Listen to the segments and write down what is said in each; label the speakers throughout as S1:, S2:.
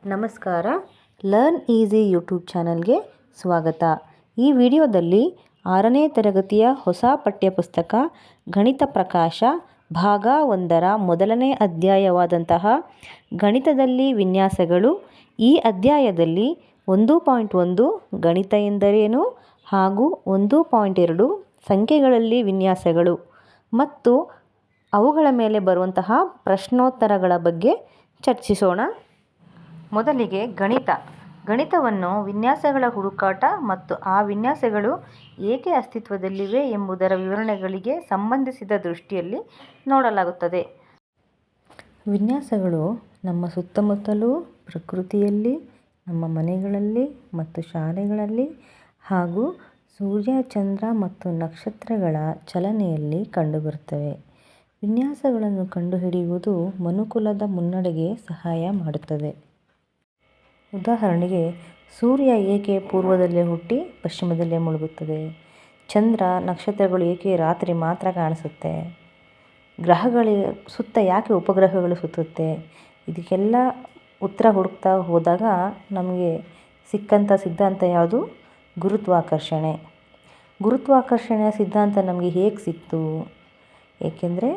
S1: ನಮಸ್ಕಾರ. Learn easy YouTube ಚಾನಲ್ಗೆ ಸ್ವಾಗತ. ಈ ವಿಡಿಯೋದಲ್ಲಿ 6ನೇ ತರಗತಿಯ ಹೊಸ ಪಠ್ಯಪುಸ್ತಕ ಗಣಿತ ಪ್ರಕಾಶ ಭಾಗ 1ರ ಮೊದಲನೇ ಅಧ್ಯಾಯವಾದಂತಹ ಗಣಿತದಲ್ಲಿ ವಿನ್ಯಾಸಗಳು. ಈ ಅಧ್ಯಾಯದಲ್ಲಿ 1.1 ಗಣಿತ ಎಂದರೇನು ಹಾಗೂ 1.2 ಸಂಖ್ಯೆಗಳಲ್ಲಿ ವಿನ್ಯಾಸಗಳು ಮತ್ತು ಅವುಗಳ ಮೇಲೆ ಬರುವಂತಹ ಪ್ರಶ್ನೋತ್ತರಗಳ ಬಗ್ಗೆ ಚರ್ಚಿಸೋಣ. ಮೊದಲಿಗೆ ಗಣಿತವನ್ನು ವಿನ್ಯಾಸಗಳ ಹುಡುಕಾಟ ಮತ್ತು ಆ ವಿನ್ಯಾಸಗಳು ಏಕೆ ಅಸ್ತಿತ್ವದಲ್ಲಿವೆ ಎಂಬುದರ ವಿವರಣೆಗಳಿಗೆ ಸಂಬಂಧಿಸಿದ ದೃಷ್ಟಿಯಲ್ಲಿ ನೋಡಲಾಗುತ್ತದೆ. ವಿನ್ಯಾಸಗಳು ನಮ್ಮ ಸುತ್ತಮುತ್ತಲೂ, ಪ್ರಕೃತಿಯಲ್ಲಿ, ನಮ್ಮ ಮನೆಗಳಲ್ಲಿ ಮತ್ತು ಶಾಲೆಗಳಲ್ಲಿ ಹಾಗೂ ಸೂರ್ಯ, ಚಂದ್ರ ಮತ್ತು ನಕ್ಷತ್ರಗಳ ಚಲನೆಯಲ್ಲಿ ಕಂಡುಬರುತ್ತವೆ. ವಿನ್ಯಾಸಗಳನ್ನು ಕಂಡುಹಿಡಿಯುವುದು ಮನುಕುಲದ ಮುನ್ನಡೆಗೆ ಸಹಾಯ ಮಾಡುತ್ತದೆ. ಉದಾಹರಣೆಗೆ, ಸೂರ್ಯ ಏಕೆ ಪೂರ್ವದಲ್ಲೇ ಹುಟ್ಟಿ ಪಶ್ಚಿಮದಲ್ಲೇ ಮುಳುಗುತ್ತದೆ? ಚಂದ್ರ, ನಕ್ಷತ್ರಗಳು ಏಕೆ ರಾತ್ರಿ ಮಾತ್ರ ಕಾಣಿಸುತ್ತೆ? ಗ್ರಹಗಳ ಸುತ್ತ ಯಾಕೆ ಉಪಗ್ರಹಗಳು ಸುತ್ತುತ್ತೆ? ಇದಕ್ಕೆಲ್ಲ ಉತ್ತರ ಹುಡುಕ್ತಾ ಹೋದಾಗ ನಮಗೆ ಸಿಕ್ಕಂಥ ಸಿದ್ಧಾಂತ ಯಾವುದು? ಗುರುತ್ವಾಕರ್ಷಣೆ. ಗುರುತ್ವಾಕರ್ಷಣೆಯ ಸಿದ್ಧಾಂತ ನಮಗೆ ಹೇಗೆ ಸಿಕ್ತು? ಏಕೆಂದರೆ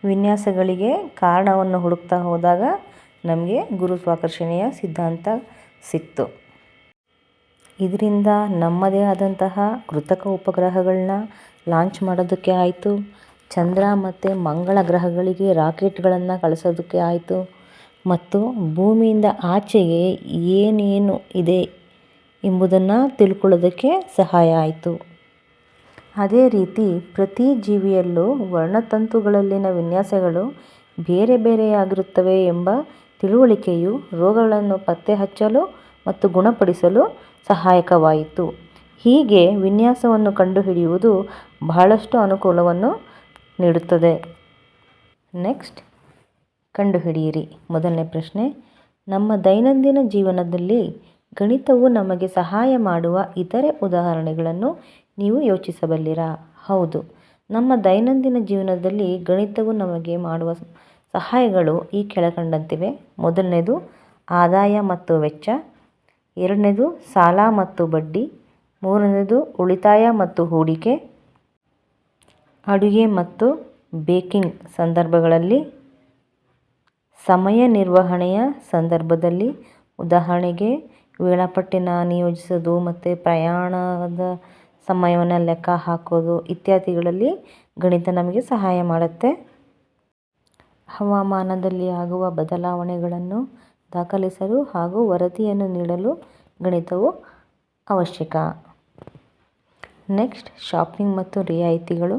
S1: ವಿನ್ಯಾಸಗಳಿಗೆ ಕಾರಣವನ್ನು ಹುಡುಕ್ತಾ ಹೋದಾಗ ನಮಗೆ ಗುರುತ್ವಾಕರ್ಷಣೆಯ ಸಿದ್ಧಾಂತ ಸಿಕ್ತು. ಇದರಿಂದ ನಮ್ಮದೇ ಆದಂತಹ ಕೃತಕ ಉಪಗ್ರಹಗಳನ್ನ ಲಾಂಚ್ ಮಾಡೋದಕ್ಕೆ ಆಯಿತು. ಚಂದ್ರ ಮತ್ತು ಮಂಗಳ ಗ್ರಹಗಳಿಗೆ ರಾಕೆಟ್ಗಳನ್ನು ಕಳಿಸೋದಕ್ಕೆ ಆಯಿತು ಮತ್ತು ಭೂಮಿಯಿಂದ ಆಚೆಗೆ ಏನೇನು ಇದೆ ಎಂಬುದನ್ನು ತಿಳ್ಕೊಳ್ಳೋದಕ್ಕೆ ಸಹಾಯ ಆಯಿತು. ಅದೇ ರೀತಿ ಪ್ರತಿ ಜೀವಿಯಲ್ಲೂ ವರ್ಣತಂತುಗಳಲ್ಲಿನ ವಿನ್ಯಾಸಗಳು ಬೇರೆ ಬೇರೆಯಾಗಿರುತ್ತವೆ ಎಂಬ ತಿಳುವಳಿಕೆಯು ರೋಗಗಳನ್ನು ಪತ್ತೆ ಹಚ್ಚಲು ಮತ್ತು ಗುಣಪಡಿಸಲು ಸಹಾಯಕವಾಯಿತು. ಹೀಗೆ ವಿನ್ಯಾಸವನ್ನು ಕಂಡುಹಿಡಿಯುವುದು ಬಹಳಷ್ಟು ಅನುಕೂಲವನ್ನು ನೀಡುತ್ತದೆ. ನೆಕ್ಸ್ಟ್, ಕಂಡುಹಿಡಿಯಿರಿ. ಮೊದಲನೇ ಪ್ರಶ್ನೆ, ನಮ್ಮ ದೈನಂದಿನ ಜೀವನದಲ್ಲಿ ಗಣಿತವು ನಮಗೆ ಸಹಾಯ ಮಾಡುವ ಇತರೆ ಉದಾಹರಣೆಗಳನ್ನು ನೀವು ಯೋಚಿಸಬಲ್ಲಿರಾ? ಹೌದು, ನಮ್ಮ ದೈನಂದಿನ ಜೀವನದಲ್ಲಿ ಗಣಿತವು ನಮಗೆ ಮಾಡುವ ಸಹಾಯಗಳು ಈ ಕೆಳಕಂಡಂತಿವೆ. ಮೊದಲನೇದು ಆದಾಯ ಮತ್ತು ವೆಚ್ಚ, ಎರಡನೇದು ಸಾಲ ಮತ್ತು ಬಡ್ಡಿ, ಮೂರನೇದು ಉಳಿತಾಯ ಮತ್ತು ಹೂಡಿಕೆ, ಅಡುಗೆ ಮತ್ತು ಬೇಕಿಂಗ್ ಸಂದರ್ಭಗಳಲ್ಲಿ, ಸಮಯ ನಿರ್ವಹಣೆಯ ಸಂದರ್ಭದಲ್ಲಿ, ಉದಾಹರಣೆಗೆ ವೇಳಾಪಟ್ಟಿನ ನಿಯೋಜಿಸೋದು ಮತ್ತು ಪ್ರಯಾಣದ ಸಮಯವನ್ನು ಲೆಕ್ಕ ಹಾಕೋದು ಇತ್ಯಾದಿಗಳಲ್ಲಿ ಗಣಿತ ನಮಗೆ ಸಹಾಯ ಮಾಡುತ್ತೆ. ಹವಾಮಾನದಲ್ಲಿ ಆಗುವ ಬದಲಾವಣೆಗಳನ್ನು ದಾಖಲಿಸಲು ಹಾಗೂ ವರದಿಯನ್ನು ನೀಡಲು ಗಣಿತವು ಅವಶ್ಯಕ. ನೆಕ್ಸ್ಟ್, ಶಾಪಿಂಗ್ ಮತ್ತು ರಿಯಾಯಿತಿಗಳು.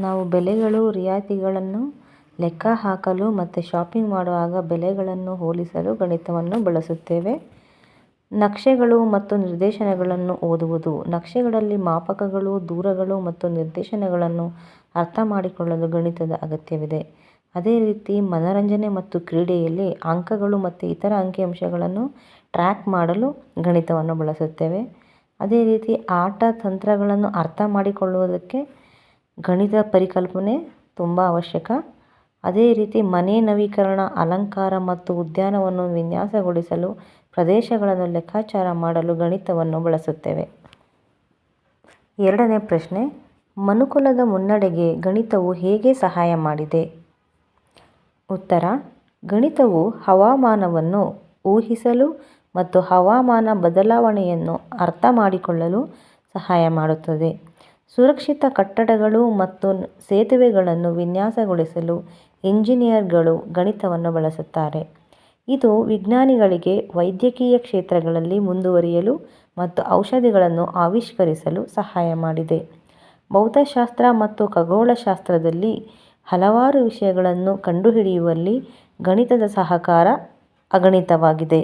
S1: ನಾವು ಬೆಲೆಗಳು, ರಿಯಾಯಿತಿಗಳನ್ನು ಲೆಕ್ಕ ಹಾಕಲು ಮತ್ತು ಶಾಪಿಂಗ್ ಮಾಡುವಾಗ ಬೆಲೆಗಳನ್ನು ಹೋಲಿಸಲು ಗಣಿತವನ್ನು ಬಳಸುತ್ತೇವೆ. ನಕ್ಷೆಗಳು ಮತ್ತು ನಿರ್ದೇಶನಗಳನ್ನು ಓದುವುದು. ನಕ್ಷೆಗಳಲ್ಲಿ ಮಾಪಕಗಳು, ದೂರಗಳು ಮತ್ತು ನಿರ್ದೇಶನಗಳನ್ನು ಅರ್ಥ ಮಾಡಿಕೊಳ್ಳಲು ಗಣಿತದ ಅಗತ್ಯವಿದೆ. ಅದೇ ರೀತಿ ಮನರಂಜನೆ ಮತ್ತು ಕ್ರೀಡೆಯಲ್ಲಿ ಅಂಕಗಳು ಮತ್ತು ಇತರ ಅಂಕಿಅಂಶಗಳನ್ನು ಟ್ರ್ಯಾಕ್ ಮಾಡಲು ಗಣಿತವನ್ನು ಬಳಸುತ್ತೇವೆ. ಅದೇ ರೀತಿ ಆಟ ತಂತ್ರಗಳನ್ನು ಅರ್ಥ ಮಾಡಿಕೊಳ್ಳುವುದಕ್ಕೆ ಗಣಿತ ಪರಿಕಲ್ಪನೆ ತುಂಬ ಅವಶ್ಯಕ. ಅದೇ ರೀತಿ ಮನೆ ನವೀಕರಣ, ಅಲಂಕಾರ ಮತ್ತು ಉದ್ಯಾನವನ್ನು ವಿನ್ಯಾಸಗೊಳಿಸಲು, ಪ್ರದೇಶಗಳನ್ನು ಲೆಕ್ಕಾಚಾರ ಮಾಡಲು ಗಣಿತವನ್ನು ಬಳಸುತ್ತೇವೆ. ಎರಡನೇ ಪ್ರಶ್ನೆ, ಮನುಕುಲದ ಮುನ್ನಡೆಗೆ ಗಣಿತವು ಹೇಗೆ ಸಹಾಯ ಮಾಡಿದೆ? ಉತ್ತರ, ಗಣಿತವು ಹವಾಮಾನವನ್ನು ಊಹಿಸಲು ಮತ್ತು ಹವಾಮಾನ ಬದಲಾವಣೆಯನ್ನು ಅರ್ಥ ಮಾಡಿಕೊಳ್ಳಲು ಸಹಾಯ ಮಾಡುತ್ತದೆ. ಸುರಕ್ಷಿತ ಕಟ್ಟಡಗಳು ಮತ್ತು ಸೇತುವೆಗಳನ್ನು ವಿನ್ಯಾಸಗೊಳಿಸಲು ಎಂಜಿನಿಯರ್ಗಳು ಗಣಿತವನ್ನು ಬಳಸುತ್ತಾರೆ. ಇದು ವಿಜ್ಞಾನಿಗಳಿಗೆ ವೈದ್ಯಕೀಯ ಕ್ಷೇತ್ರಗಳಲ್ಲಿ ಮುಂದುವರಿಯಲು ಮತ್ತು ಔಷಧಿಗಳನ್ನು ಆವಿಷ್ಕರಿಸಲು ಸಹಾಯ ಮಾಡಿದೆ. ಭೌತಶಾಸ್ತ್ರ ಮತ್ತು ಖಗೋಳಶಾಸ್ತ್ರದಲ್ಲಿ ಹಲವಾರು ವಿಷಯಗಳನ್ನು ಕಂಡುಹಿಡಿಯುವಲ್ಲಿ ಗಣಿತದ ಸಹಕಾರ ಅಗಣಿತವಾಗಿದೆ.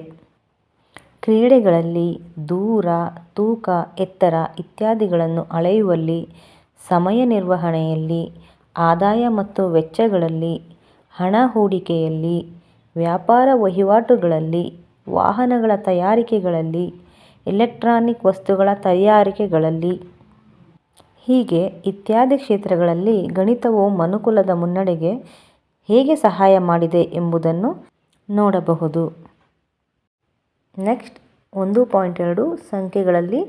S1: ಕ್ರೀಡೆಗಳಲ್ಲಿ ದೂರ, ತೂಕ, ಎತ್ತರ ಇತ್ಯಾದಿಗಳನ್ನು ಅಳೆಯುವಲ್ಲಿ, ಸಮಯ ನಿರ್ವಹಣೆಯಲ್ಲಿ, ಆದಾಯ ಮತ್ತು ವೆಚ್ಚಗಳಲ್ಲಿ, ಹಣ ಹೂಡಿಕೆಯಲ್ಲಿ, ವ್ಯಾಪಾರ ವಹಿವಾಟುಗಳಲ್ಲಿ, ವಾಹನಗಳ ತಯಾರಿಕೆಗಳಲ್ಲಿ, ಎಲೆಕ್ಟ್ರಾನಿಕ್ ವಸ್ತುಗಳ ತಯಾರಿಕೆಗಳಲ್ಲಿ ಹೀಗೆ ಇತ್ಯಾದಿ ಕ್ಷೇತ್ರಗಳಲ್ಲಿ ಗಣಿತವು ಮನುಕುಲದ ಮುನ್ನಡೆಗೆ ಹೇಗೆ ಸಹಾಯ ಮಾಡಿದೆ ಎಂಬುದನ್ನು ನೋಡಬಹುದು. ನೆಕ್ಸ್ಟ್ 1.2 ಸಂಖ್ಯೆಗಳಲ್ಲಿ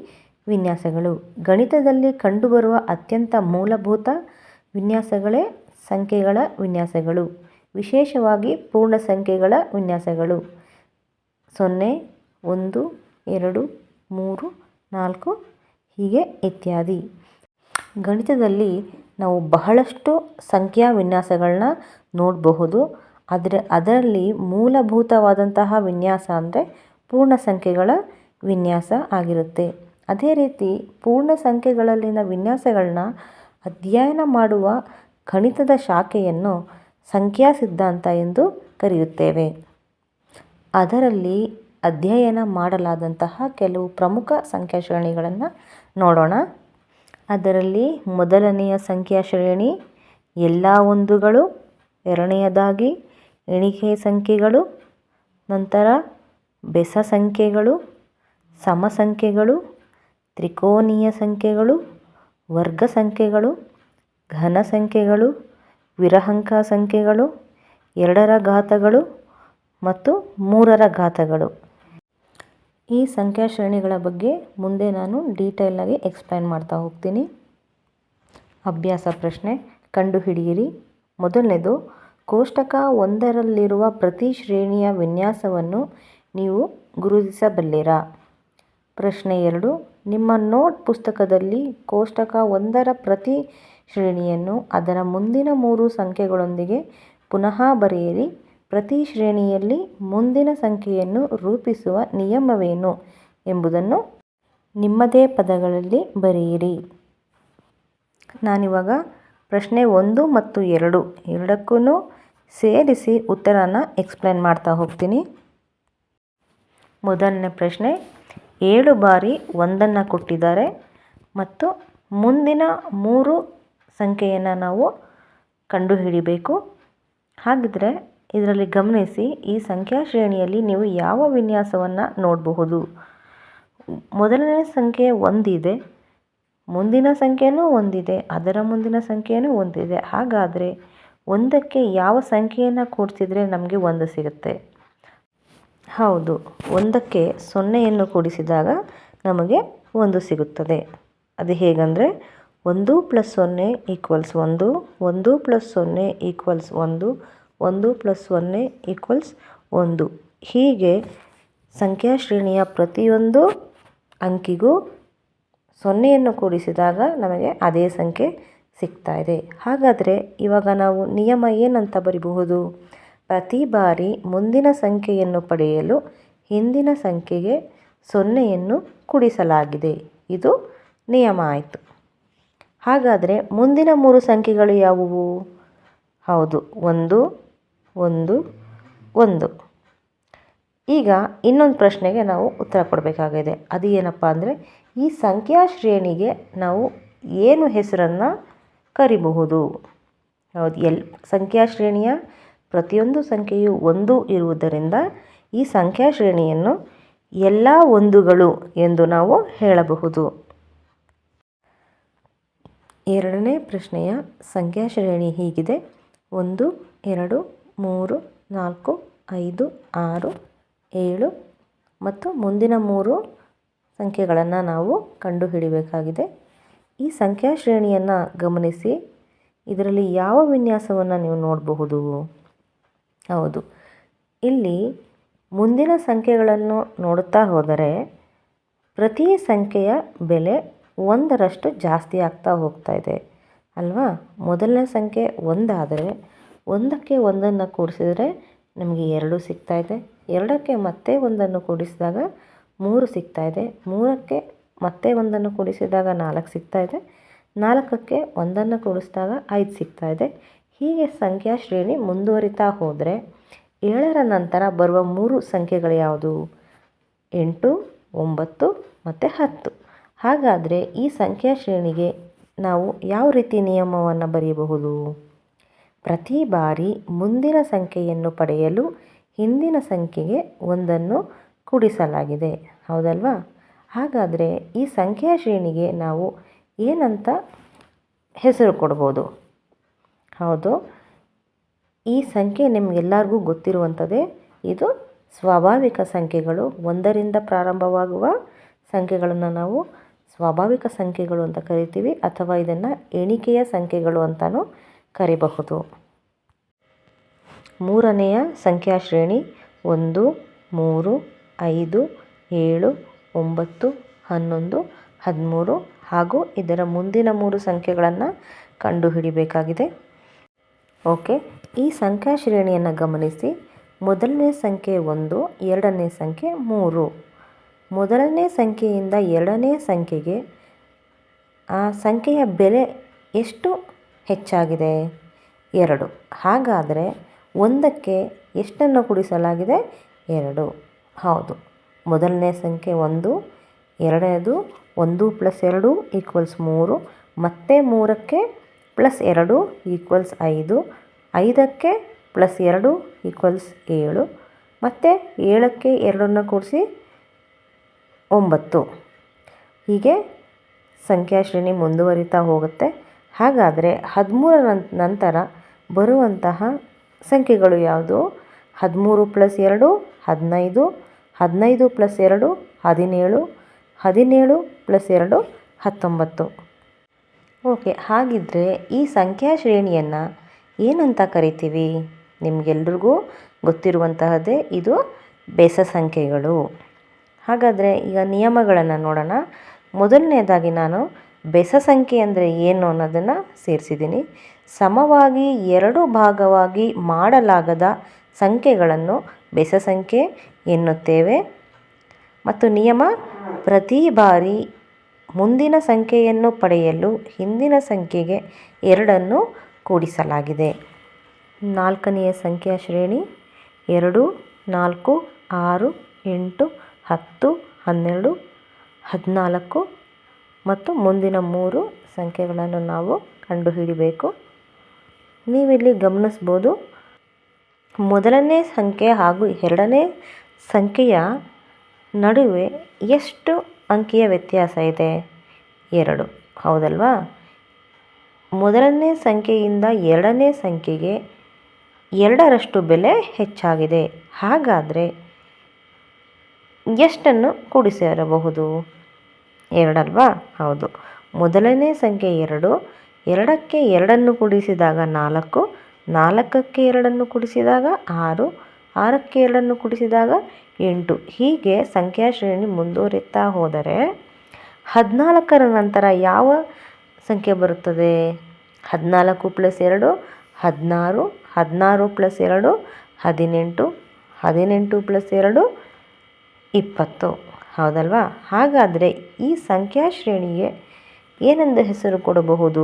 S1: ವಿನ್ಯಾಸಗಳು. ಗಣಿತದಲ್ಲಿ ಕಂಡುಬರುವ ಅತ್ಯಂತ ಮೂಲಭೂತ ವಿನ್ಯಾಸಗಳೇ ಸಂಖ್ಯೆಗಳ ವಿನ್ಯಾಸಗಳು, ವಿಶೇಷವಾಗಿ ಪೂರ್ಣ ಸಂಖ್ಯೆಗಳ ವಿನ್ಯಾಸಗಳು. 0, 1, 2, 3, 4 ಹೀಗೆ ಇತ್ಯಾದಿ. ಗಣಿತದಲ್ಲಿ ನಾವು ಬಹಳಷ್ಟು ಸಂಖ್ಯಾ ವಿನ್ಯಾಸಗಳನ್ನ ನೋಡಬಹುದು. ಅದರಲ್ಲಿ ಮೂಲಭೂತವಾದಂತಹ ವಿನ್ಯಾಸ ಅಂದರೆ ಪೂರ್ಣ ಸಂಖ್ಯೆಗಳ ವಿನ್ಯಾಸ ಆಗಿರುತ್ತೆ. ಅದೇ ರೀತಿ ಪೂರ್ಣ ಸಂಖ್ಯೆಗಳಲ್ಲಿನ ವಿನ್ಯಾಸಗಳನ್ನ ಅಧ್ಯಯನ ಮಾಡುವ ಗಣಿತದ ಶಾಖೆಯನ್ನು ಸಂಖ್ಯಾ ಸಿದ್ಧಾಂತ ಎಂದು ಕರೆಯುತ್ತೇವೆ. ಅದರಲ್ಲಿ ಅಧ್ಯಯನ ಮಾಡಲಾದಂತಹ ಕೆಲವು ಪ್ರಮುಖ ಸಂಖ್ಯಾ ಶ್ರೇಣಿಗಳನ್ನು ನೋಡೋಣ. ಅದರಲ್ಲಿ ಮೊದಲನೆಯ ಸಂಖ್ಯಾ ಶ್ರೇಣಿ ಎಲ್ಲ ಒಂದುಗಳು, ಎರಡನೆಯದಾಗಿ ಎಣಿಕೆ ಸಂಖ್ಯೆಗಳು, ನಂತರ ಬೆಸ ಸಂಖ್ಯೆಗಳು, ಸಮ ಸಂಖ್ಯೆಗಳು, ತ್ರಿಕೋನೀಯ ಸಂಖ್ಯೆಗಳು, ವರ್ಗ ಸಂಖ್ಯೆಗಳು, ಘನ ಸಂಖ್ಯೆಗಳು, ವಿರಹಾಂಕ ಸಂಖ್ಯೆಗಳು, 2ರ ಘಾತಗಳು ಮತ್ತು 3ರ ಘಾತಗಳು. ಈ ಸಂಖ್ಯಾ ಶ್ರೇಣಿಗಳ ಬಗ್ಗೆ ಮುಂದೆ ನಾನು ಡೀಟೇಲಾಗಿ ಎಕ್ಸ್ಪ್ಲೈನ್ ಮಾಡ್ತಾ ಹೋಗ್ತೀನಿ. ಅಭ್ಯಾಸ ಪ್ರಶ್ನೆ ಕಂಡುಹಿಡಿಯಿರಿ. ಮೊದಲನೇದು, ಕೋಷ್ಟಕ 1ರಲ್ಲಿರುವ ಪ್ರತಿ ಶ್ರೇಣಿಯ ವಿನ್ಯಾಸವನ್ನು ನೀವು ಗುರುತಿಸಬಲ್ಲಿರಾ? ಪ್ರಶ್ನೆ 2, ನಿಮ್ಮ ನೋಟ್ ಪುಸ್ತಕದಲ್ಲಿ ಕೋಷ್ಟಕ 1ರ ಪ್ರತಿ ಶ್ರೇಣಿಯನ್ನು ಅದರ ಮುಂದಿನ 3 ಸಂಖ್ಯೆಗಳೊಂದಿಗೆ ಪುನಃ ಬರೆಯಿರಿ. ಪ್ರತಿ ಶ್ರೇಣಿಯಲ್ಲಿ ಮುಂದಿನ ಸಂಖ್ಯೆಯನ್ನು ರೂಪಿಸುವ ನಿಯಮವೇನು ಎಂಬುದನ್ನು ನಿಮ್ಮದೇ ಪದಗಳಲ್ಲಿ ಬರೆಯಿರಿ. ನಾನಿವಾಗ ಪ್ರಶ್ನೆ 1 ಮತ್ತು 2 ಎರಡಕ್ಕೂ ಸೇರಿಸಿ ಉತ್ತರನ ಎಕ್ಸ್ಪ್ಲೈನ್ ಮಾಡ್ತಾ ಹೋಗ್ತೀನಿ. ಮೊದಲನೇ ಪ್ರಶ್ನೆ, 7 ಬಾರಿ 1ನ್ನು ಕೊಟ್ಟಿದ್ದಾರೆ ಮತ್ತು ಮುಂದಿನ 3 ಸಂಖ್ಯೆಯನ್ನು ನಾವು ಕಂಡುಹಿಡಿಬೇಕು. ಹಾಗಿದ್ರೆ ಇದರಲ್ಲಿ ಗಮನಿಸಿ, ಈ ಸಂಖ್ಯಾ ಶ್ರೇಣಿಯಲ್ಲಿ ನೀವು ಯಾವ ವಿನ್ಯಾಸವನ್ನು ನೋಡಬಹುದು? ಮೊದಲನೇ ಸಂಖ್ಯೆ 1 ಇದೆ, ಮುಂದಿನ ಸಂಖ್ಯೆನೂ 1 ಇದೆ, ಅದರ ಮುಂದಿನ ಸಂಖ್ಯೆನೂ 1 ಇದೆ. ಹಾಗಾದರೆ 1ಕ್ಕೆ ಯಾವ ಸಂಖ್ಯೆಯನ್ನು ಕೂಡಿಸಿದರೆ ನಮಗೆ 1 ಸಿಗುತ್ತೆ? ಹೌದು, 1ಕ್ಕೆ 0ಯನ್ನು ಕೂಡಿಸಿದಾಗ ನಮಗೆ 1 ಸಿಗುತ್ತದೆ. ಅದು ಹೇಗಂದರೆ 1 + 0 = 1, 1 + 0 = 1, 1 + 0 = 1. ಹೀಗೆ ಸಂಖ್ಯಾ ಶ್ರೇಣಿಯ ಪ್ರತಿಯೊಂದು ಅಂಕಿಗೂ 0ಯನ್ನು ಕೂಡಿಸಿದಾಗ ನಮಗೆ ಅದೇ ಸಂಖ್ಯೆ ಸಿಗ್ತಾ ಇದೆ. ಹಾಗಾದರೆ ಇವಾಗ ನಾವು ನಿಯಮ ಏನಂತ ಬರಿಬಹುದು? ಪ್ರತಿ ಬಾರಿ ಮುಂದಿನ ಸಂಖ್ಯೆಯನ್ನು ಪಡೆಯಲು ಹಿಂದಿನ ಸಂಖ್ಯೆಗೆ 0ಯನ್ನು ಕೂಡಿಸಲಾಗಿದೆ. ಇದು ನಿಯಮ ಆಯಿತು. ಹಾಗಾದರೆ ಮುಂದಿನ 3 ಸಂಖ್ಯೆಗಳು ಯಾವುವು? ಹೌದು, 1, 1, 1. ಈಗ ಇನ್ನೊಂದು ಪ್ರಶ್ನೆಗೆ ನಾವು ಉತ್ತರ ಕೊಡಬೇಕಾಗಿದೆ. ಅದು ಏನಪ್ಪ ಅಂದರೆ, ಈ ಸಂಖ್ಯಾ ಶ್ರೇಣಿಗೆ ನಾವು ಏನು ಹೆಸರನ್ನು ಕರಿಬಹುದು? ಹೌದು, ಸಂಖ್ಯಾ ಶ್ರೇಣಿಯ ಪ್ರತಿಯೊಂದು ಸಂಖ್ಯೆಯು 1 ಇರುವುದರಿಂದ ಈ ಸಂಖ್ಯಾ ಶ್ರೇಣಿಯನ್ನು ಎಲ್ಲ ಒಂದುಗಳು ಎಂದು ನಾವು ಹೇಳಬಹುದು. ಎರಡನೇ ಪ್ರಶ್ನೆಯ ಸಂಖ್ಯಾ ಶ್ರೇಣಿ ಹೀಗಿದೆ: 1, 2, 3, 4, 5, 6, 7 ಮತ್ತು ಮುಂದಿನ 3 ಸಂಖ್ಯೆಗಳನ್ನು ನಾವು ಕಂಡುಹಿಡಿಯಬೇಕಾಗಿದೆ. ಈ ಸಂಖ್ಯಾ ಶ್ರೇಣಿಯನ್ನು ಗಮನಿಸಿ, ಇದರಲ್ಲಿ ಯಾವ ವಿನ್ಯಾಸವನ್ನು ನೀವು ನೋಡಬಹುದು? ಹೌದು, ಇಲ್ಲಿ ಮುಂದಿನ ಸಂಖ್ಯೆಗಳನ್ನು ನೋಡುತ್ತಾ ಹೋದರೆ ಪ್ರತಿ ಸಂಖ್ಯೆಯ ಬೆಲೆ 1ರಷ್ಟು ಜಾಸ್ತಿ ಆಗ್ತಾ ಹೋಗ್ತಾ ಇದೆ ಅಲ್ವಾ? ಮೊದಲನೇ ಸಂಖ್ಯೆ 1 ಆದರೆ 1ಕ್ಕೆ 1ನ್ನು ಕೂಡಿಸಿದರೆ ನಮಗೆ 2 ಸಿಗ್ತಾ ಇದೆ, 2ಕ್ಕೆ ಮತ್ತೆ 1ನ್ನು ಕೂಡಿಸಿದಾಗ 3 ಸಿಗ್ತಾ ಇದೆ, 3ಕ್ಕೆ ಮತ್ತೆ 1ನ್ನು ಕೂಡಿಸಿದಾಗ 4 ಸಿಗ್ತಾ ಇದೆ, 4ಕ್ಕೆ 1ನ್ನು ಕೂಡಿಸಿದಾಗ 5 ಸಿಗ್ತಾ ಇದೆ. ಹೀಗೆ ಸಂಖ್ಯಾ ಶ್ರೇಣಿ ಮುಂದುವರಿತಾ ಹೋದರೆ 7ರ ನಂತರ ಬರುವ 3 ಸಂಖ್ಯೆಗಳು ಯಾವುದು? 8, 9 ಮತ್ತು 10. ಹಾಗಾದರೆ ಈ ಸಂಖ್ಯಾ ಶ್ರೇಣಿಗೆ ನಾವು ಯಾವ ರೀತಿ ನಿಯಮವನ್ನು ಬರೆಯಬಹುದು? ಪ್ರತಿ ಬಾರಿ ಮುಂದಿನ ಸಂಖ್ಯೆಯನ್ನು ಪಡೆಯಲು ಹಿಂದಿನ ಸಂಖ್ಯೆಗೆ 1ನ್ನು ಕೂಡಿಸಲಾಗಿದೆ. ಹೌದಲ್ವಾ? ಹಾಗಾದರೆ ಈ ಸಂಖ್ಯಾ ಶ್ರೇಣಿಗೆ ನಾವು ಏನಂತ ಹೆಸರು ಕೊಡ್ಬೋದು? ಹೌದು, ಈ ಸಂಖ್ಯೆ ನಿಮಗೆಲ್ಲರಿಗೂ ಗೊತ್ತಿರುವಂಥದ್ದೇ ಇದು ಸ್ವಾಭಾವಿಕ ಸಂಖ್ಯೆಗಳು. 1ರಿಂದ ಪ್ರಾರಂಭವಾಗುವ ಸಂಖ್ಯೆಗಳನ್ನು ನಾವು ಸ್ವಾಭಾವಿಕ ಸಂಖ್ಯೆಗಳು ಅಂತ ಕರಿತೀವಿ, ಅಥವಾ ಇದನ್ನು ಎಣಿಕೆಯ ಸಂಖ್ಯೆಗಳು ಅಂತಲೂ ಕರಿಬಹುದು. 3ನೆಯ ಸಂಖ್ಯಾ ಶ್ರೇಣಿ 1, 3, 5, 7, 9, 11, 13 ಹಾಗೂ ಇದರ ಮುಂದಿನ 3 ಸಂಖ್ಯೆಗಳನ್ನು ಕಂಡುಹಿಡಿಯಬೇಕಾಗಿದೆ. ಓಕೆ, ಈ ಸಂಖ್ಯಾ ಶ್ರೇಣಿಯನ್ನು ಗಮನಿಸಿ. ಮೊದಲನೇ ಸಂಖ್ಯೆ 1, ಎರಡನೇ ಸಂಖ್ಯೆ 3. ಮೊದಲನೇ ಸಂಖ್ಯೆಯಿಂದ ಎರಡನೇ ಸಂಖ್ಯೆಗೆ ಆ ಸಂಖ್ಯೆಯ ಬೆಲೆ ಎಷ್ಟು ಹೆಚ್ಚಾಗಿದೆ? 2. ಹಾಗಾದರೆ 1ಕ್ಕೆ ಎಷ್ಟನ್ನು ಕೂಡಿಸಲಾಗಿದೆ? 2. ಹೌದು, ಮೊದಲನೇ ಸಂಖ್ಯೆ 1, ಎರಡನೇದು 1 + 2 = 3, ಮತ್ತು 3ಕ್ಕೆ +2 = 5, 5ಕ್ಕೆ +2 = 7, ಮತ್ತು 7ಕ್ಕೆ 2 ಕೂಡಿಸಿ 9. ಹೀಗೆ ಸಂಖ್ಯಾ ಶ್ರೇಣಿ ಮುಂದುವರಿತಾ ಹೋಗುತ್ತೆ. ಹಾಗಾದರೆ 13ರ ನಂತರ ಬರುವಂತಹ ಸಂಖ್ಯೆಗಳು ಯಾವುದು? 13 + 2 15, 15 + 2 17, 17 + 2 19. ಓಕೆ, ಹಾಗಿದ್ದರೆ ಈ ಸಂಖ್ಯಾ ಶ್ರೇಣಿಯನ್ನು ಏನಂತ ಕರಿತೀವಿ? ನಿಮಗೆಲ್ರಿಗೂ ಗೊತ್ತಿರುವಂತಹದ್ದೇ, ಇದು ಬೆಸ ಸಂಖ್ಯೆಗಳು. ಹಾಗಾದರೆ ಈಗ ನಿಯಮಗಳನ್ನು ನೋಡೋಣ. ಮೊದಲನೇದಾಗಿ ನಾನು ಬೆಸ ಸಂಖ್ಯೆ ಅಂದರೆ ಏನು ಅನ್ನೋದನ್ನು ಸೇರಿಸಿದ್ದೀನಿ. ಸಮವಾಗಿ 2 ಭಾಗವಾಗಿ ಮಾಡಲಾಗದ ಸಂಖ್ಯೆಗಳನ್ನು ಬೆಸ ಸಂಖ್ಯೆ ಎನ್ನುತ್ತೇವೆ. ಮತ್ತು ನಿಯಮ: ಪ್ರತಿ ಬಾರಿ ಮುಂದಿನ ಸಂಖ್ಯೆಯನ್ನು ಪಡೆಯಲು ಹಿಂದಿನ ಸಂಖ್ಯೆಗೆ 2 ಕೂಡಿಸಲಾಗಿದೆ. 4ನೆಯ ಸಂಖ್ಯಾ ಶ್ರೇಣಿ 2, 4, 6, 8, 10, 12, 14 ಮತ್ತು ಮುಂದಿನ 3 ಸಂಖ್ಯೆಗಳನ್ನು ನಾವು ಕಂಡುಹಿಡಿಯಬೇಕು. ನೀವಿಲ್ಲಿ ಗಮನಿಸ್ಬೋದು, ಮೊದಲನೇ ಸಂಖ್ಯೆ ಹಾಗೂ ಎರಡನೇ ಸಂಖ್ಯೆಯ ನಡುವೆ ಎಷ್ಟು ಅಂಕಿಯ ವ್ಯತ್ಯಾಸ ಇದೆ? 2. ಹೌದಲ್ವಾ? ಮೊದಲನೇ ಸಂಖ್ಯೆಯಿಂದ ಎರಡನೇ ಸಂಖ್ಯೆಗೆ 2ರಷ್ಟು ಬೆಲೆ ಹೆಚ್ಚಾಗಿದೆ. ಹಾಗಾದರೆ ಎಷ್ಟನ್ನು ಕೂಡಿಸಿರಬಹುದು? 2 ಅಲ್ವಾ? ಹೌದು. ಮೊದಲನೇ ಸಂಖ್ಯೆ 2, 2ಕ್ಕೆ 2 ಕೂಡಿಸಿದಾಗ 4, 4ಕ್ಕೆ 2 ಕೂಡಿಸಿದಾಗ 6, 6ಕ್ಕೆ 2 ಕೂಡಿಸಿದಾಗ 8. ಹೀಗೆ ಸಂಖ್ಯಾ ಶ್ರೇಣಿ ಮುಂದುವರಿತಾ ಹೋದರೆ 14ರ ನಂತರ ಯಾವ ಸಂಖ್ಯೆ ಬರುತ್ತದೆ? 14 + 2 16, 16 + 2 18, 18 + 2 20. ಹೌದಲ್ವಾ? ಹಾಗಾದರೆ ಈ ಸಂಖ್ಯಾ ಶ್ರೇಣಿಗೆ ಏನೆಂದು ಹೆಸರು ಕೊಡಬಹುದು?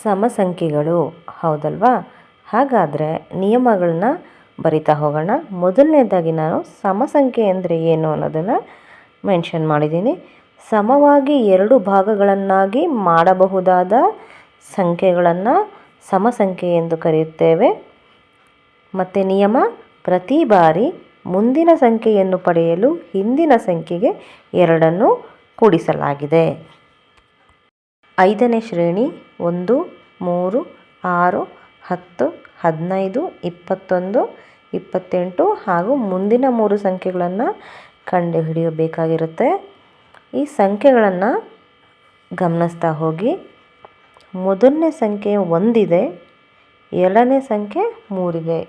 S1: ಸಮಸಂಖ್ಯೆಗಳು. ಹೌದಲ್ವಾ? ಹಾಗಾದರೆ ನಿಯಮಗಳನ್ನ ಬರಿತಾ ಹೋಗೋಣ. ಮೊದಲನೇದಾಗಿ ನಾನು ಸಮಸಂಖ್ಯೆ ಅಂದರೆ ಏನು ಅನ್ನೋದನ್ನು ಮೆನ್ಷನ್ ಮಾಡಿದ್ದೀನಿ. ಸಮವಾಗಿ 2 ಭಾಗಗಳನ್ನಾಗಿ ಮಾಡಬಹುದಾದ ಸಂಖ್ಯೆಗಳನ್ನು ಸಮಸಂಖ್ಯೆ ಎಂದು ಕರೆಯುತ್ತೇವೆ. ಮತ್ತು ನಿಯಮ: ಪ್ರತಿ ಬಾರಿ ಮುಂದಿನ ಸಂಖ್ಯೆಯನ್ನು ಪಡೆಯಲು ಹಿಂದಿನ ಸಂಖ್ಯೆಗೆ 2 ಕೂಡಿಸಲಾಗಿದೆ. 5ನೇ ಶ್ರೇಣಿ 1, 3, 6, 10, 15, 21, 28 ಹಾಗೂ ಮುಂದಿನ 3 ಸಂಖ್ಯೆಗಳನ್ನು ಕಂಡುಹಿಡಿಯಬೇಕಾಗಿರುತ್ತೆ. ಈ ಸಂಖ್ಯೆಗಳನ್ನು ಗಮನಿಸ್ತಾ ಹೋಗಿ. ಮೊದಲನೇ ಸಂಖ್ಯೆ 1 ಇದೆ, ಎರಡನೇ ಸಂಖ್ಯೆ 3 ಇದೆ.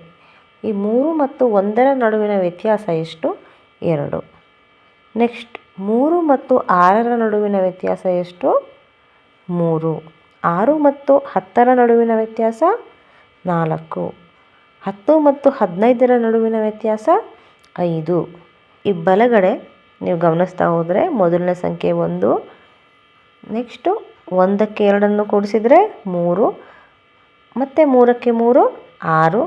S1: ಈ 3 ಮತ್ತು 1ರ ನಡುವಿನ ವ್ಯತ್ಯಾಸ ಎಷ್ಟು? 2. ನೆಕ್ಸ್ಟ್ 3 ಮತ್ತು 6ರ ನಡುವಿನ ವ್ಯತ್ಯಾಸ ಎಷ್ಟು? 3. 6 ಮತ್ತು 10ರ ನಡುವಿನ ವ್ಯತ್ಯಾಸ 4. 10 ಮತ್ತು 15ರ ನಡುವಿನ ವ್ಯತ್ಯಾಸ 5. ಈ ಬಲಗಡೆ ನೀವು ಗಮನಿಸ್ತಾ ಹೋದರೆ ಮೊದಲನೇ ಸಂಖ್ಯೆ 1, ನೆಕ್ಸ್ಟು 1ಕ್ಕೆ 2 ಕೂಡಿಸಿದರೆ 3, ಮತ್ತು 3ಕ್ಕೆ 3 6,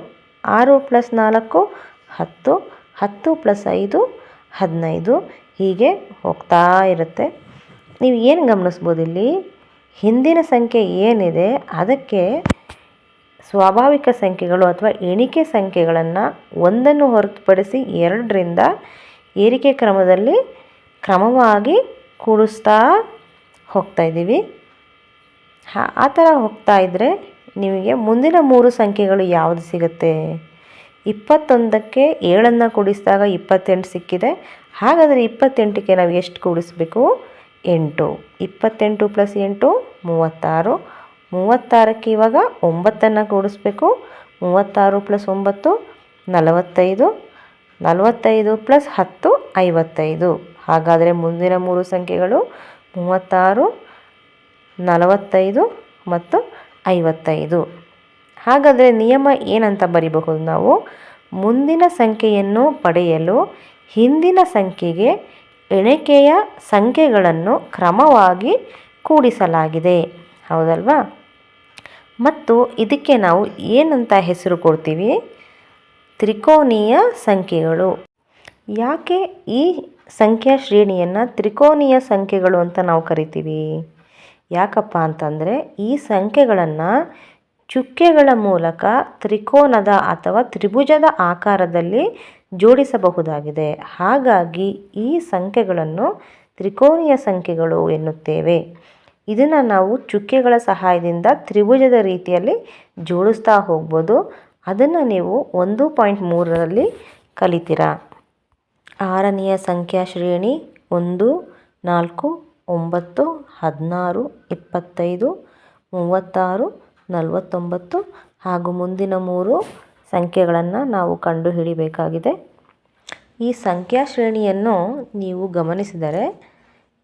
S1: 6 + 4 10, 10 + 5 15. ಹೀಗೆ ಹೋಗ್ತಾ ಇರುತ್ತೆ. ನೀವು ಏನು ಗಮನಿಸ್ಬೋದು ಇಲ್ಲಿ? ಹಿಂದಿನ ಸಂಖ್ಯೆ ಏನಿದೆ ಅದಕ್ಕೆ ಸ್ವಾಭಾವಿಕ ಸಂಖ್ಯೆಗಳು ಅಥವಾ ಎಣಿಕೆ ಸಂಖ್ಯೆಗಳನ್ನು 1ನ್ನು ಹೊರತುಪಡಿಸಿ 2ರಿಂದ ಏರಿಕೆ ಕ್ರಮದಲ್ಲಿ ಕ್ರಮವಾಗಿ ಕೂಡಿಸ್ತಾ ಹೋಗ್ತಾ ಇದ್ದೀವಿ. ಆ ಥರ ಹೋಗ್ತಾ ಇದ್ದರೆ ನಿಮಗೆ ಮುಂದಿನ 3 ಸಂಖ್ಯೆಗಳು ಯಾವುದು ಸಿಗುತ್ತೆ? 21ಕ್ಕೆ 7 ಕೂಡಿಸಿದಾಗ 28 ಸಿಕ್ಕಿದೆ. ಹಾಗಾದರೆ 28ಕ್ಕೆ ನಾವು ಎಷ್ಟು ಕೂಡಿಸ್ಬೇಕು? 8. 28 + 8 36. 36ಕ್ಕೆ ಇವಾಗ 9 ಕೂಡಿಸ್ಬೇಕು. 36 + 9 45. 45 + 10 55. ಹಾಗಾದರೆ ಮುಂದಿನ 3 ಸಂಖ್ಯೆಗಳು 36, 45 ಮತ್ತು 55. ಹಾಗಾದರೆ ನಿಯಮ ಏನಂತ ಬರಿಬಹುದು ನಾವು? ಮುಂದಿನ ಸಂಖ್ಯೆಯನ್ನು ಪಡೆಯಲು ಹಿಂದಿನ ಸಂಖ್ಯೆಗೆ ಎಣಿಕೆಯ ಸಂಖ್ಯೆಗಳನ್ನು ಕ್ರಮವಾಗಿ ಕೂಡಿಸಲಾಗಿದೆ. ಹೌದಲ್ವಾ? ಮತ್ತು ಇದಕ್ಕೆ ನಾವು ಏನಂತ ಹೆಸರು ಕೊಡ್ತೀವಿ? ತ್ರಿಕೋನೀಯ ಸಂಖ್ಯೆಗಳು. ಯಾಕೆ ಈ ಸಂಖ್ಯಾ ಶ್ರೇಣಿಯನ್ನು ತ್ರಿಕೋನೀಯ ಸಂಖ್ಯೆಗಳು ಅಂತ ನಾವು ಕರಿತೀವಿ? ಯಾಕಪ್ಪ ಅಂತಂದರೆ ಈ ಸಂಖ್ಯೆಗಳನ್ನು ಚುಕ್ಕೆಗಳ ಮೂಲಕ ತ್ರಿಕೋನದ ಅಥವಾ ತ್ರಿಭುಜದ ಆಕಾರದಲ್ಲಿ ಜೋಡಿಸಬಹುದಾಗಿದೆ. ಹಾಗಾಗಿ ಈ ಸಂಖ್ಯೆಗಳನ್ನು ತ್ರಿಕೋನೀಯ ಸಂಖ್ಯೆಗಳು ಎನ್ನುತ್ತೇವೆ. ಇದನ್ನು ನಾವು ಚುಕ್ಕೆಗಳ ಸಹಾಯದಿಂದ ತ್ರಿಭುಜದ ರೀತಿಯಲ್ಲಿ ಜೋಡಿಸ್ತಾ ಹೋಗ್ಬೋದು. ಅದನ್ನು ನೀವು 1.3ರಲ್ಲಿ ಕಲಿತೀರಾ. 6ನೆಯ ಸಂಖ್ಯಾ ಶ್ರೇಣಿ 1, 4, 9, 16, 25, 36, 49 ಹಾಗೂ ಮುಂದಿನ 3 ಸಂಖ್ಯೆಗಳನ್ನು ನಾವು ಕಂಡುಹಿಡಿಯಬೇಕಾಗಿದೆ. ಈ ಸಂಖ್ಯಾ ಶ್ರೇಣಿಯನ್ನು ನೀವು ಗಮನಿಸಿದರೆ